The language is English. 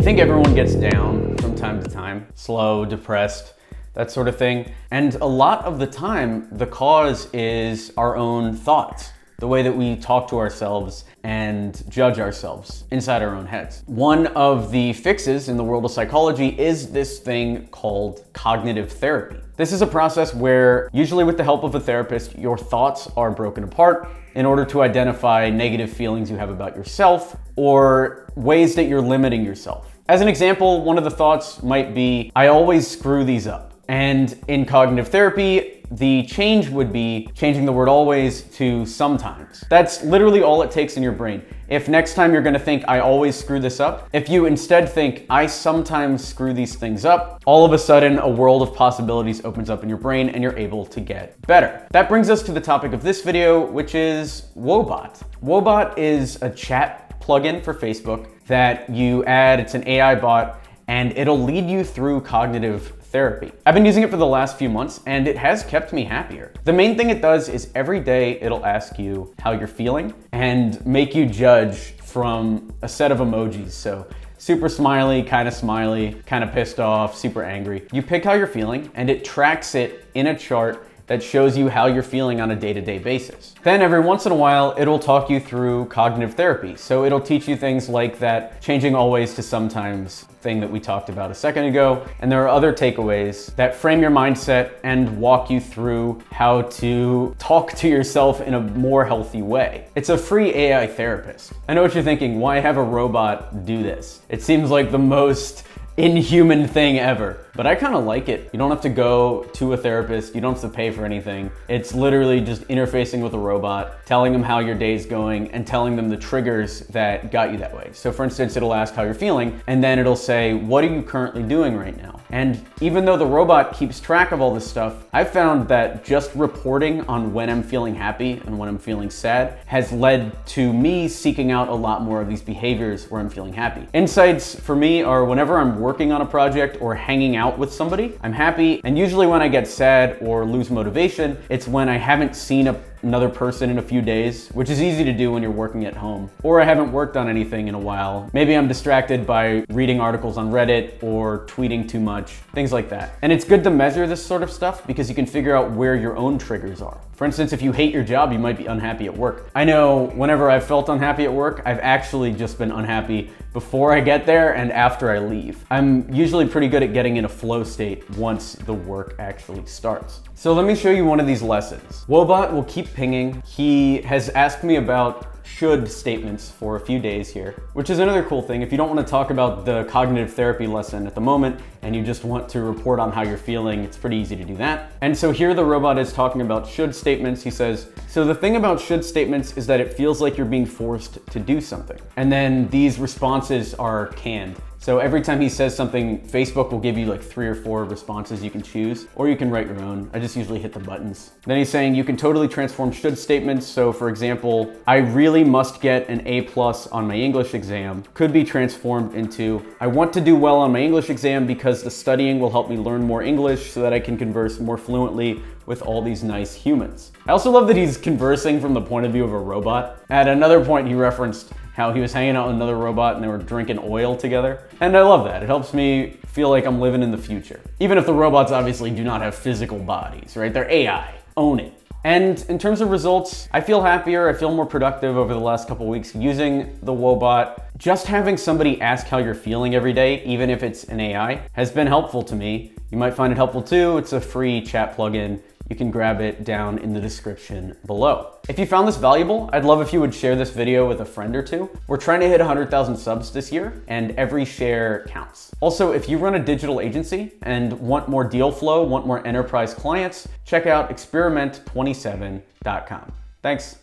think everyone gets down from time to time, slow, depressed, that sort of thing. And a lot of the time, the cause is our own thoughts, the way that we talk to ourselves and judge ourselves inside our own heads. One of the fixes in the world of psychology is this thing called cognitive therapy. This is a process where, usually with the help of a therapist, your thoughts are broken apart in order to identify negative feelings you have about yourself or ways that you're limiting yourself. As an example, one of the thoughts might be, I always screw these up. And in cognitive therapy, the change would be changing the word always to sometimes. That's literally all it takes in your brain. If next time you're gonna think, I always screw this up, if you instead think, I sometimes screw these things up, all of a sudden a world of possibilities opens up in your brain and you're able to get better. That brings us to the topic of this video, which is Woebot. Woebot is a chat plugin for Facebook that you add. It's an AI bot and it'll lead you through cognitive therapy. I've been using it for the last few months and it has kept me happier. The main thing it does is every day it'll ask you how you're feeling and make you judge from a set of emojis. So super smiley, kind of pissed off, super angry. You pick how you're feeling and it tracks it in a chart that shows you how you're feeling on a day-to-day basis. Then every once in a while, it'll talk you through cognitive therapy. So it'll teach you things like that changing always to sometimes thing that we talked about a second ago. And there are other takeaways that frame your mindset and walk you through how to talk to yourself in a more healthy way. It's a free AI therapist. I know what you're thinking, why have a robot do this? It seems like the most inhuman thing ever. But I kind of like it. You don't have to go to a therapist. You don't have to pay for anything. It's literally just interfacing with a robot, telling them how your day's going and telling them the triggers that got you that way. So for instance, it'll ask how you're feeling and then it'll say, what are you currently doing right now? And even though the robot keeps track of all this stuff, I've found that just reporting on when I'm feeling happy and when I'm feeling sad has led to me seeking out a lot more of these behaviors where I'm feeling happy. Insights for me are whenever I'm working on a project or hanging out with somebody, I'm happy. And usually when I get sad or lose motivation, it's when I haven't seen another person in a few days, which is easy to do when you're working at home, or I haven't worked on anything in a while. Maybe I'm distracted by reading articles on Reddit or tweeting too much, things like that. And it's good to measure this sort of stuff because you can figure out where your own triggers are. For instance, if you hate your job, you might be unhappy at work. I know whenever I've felt unhappy at work, I've actually just been unhappy before I get there and after I leave. I'm usually pretty good at getting in a flow state once the work actually starts. So let me show you one of these lessons. Woebot will keep pinging. He has asked me about should statements for a few days here, which is another cool thing. If you don't want to talk about the cognitive therapy lesson at the moment and you just want to report on how you're feeling, it's pretty easy to do that. And so here the robot is talking about should statements. He says, so the thing about should statements is that it feels like you're being forced to do something. And then these responses are canned. So every time he says something, Facebook will give you like 3 or 4 responses you can choose, or you can write your own. I just usually hit the buttons. Then he's saying you can totally transform should statements. So for example, I really must get an A+ on my English exam could be transformed into, I want to do well on my English exam because the studying will help me learn more English so that I can converse more fluently with all these nice humans. I also love that he's conversing from the point of view of a robot. At another point, he referenced how he was hanging out with another robot and they were drinking oil together. And I love that. It helps me feel like I'm living in the future. Even if the robots obviously do not have physical bodies, right? They're AI, own it. And in terms of results, I feel happier, I feel more productive over the last couple weeks using the Woebot. Just having somebody ask how you're feeling every day, even if it's an AI, has been helpful to me. You might find it helpful too. It's a free chat plugin. You can grab it down in the description below. If you found this valuable, I'd love if you would share this video with a friend or two. We're trying to hit 100,000 subs this year, and every share counts. Also, if you run a digital agency and want more deal flow, want more enterprise clients, check out experiment27.com. Thanks.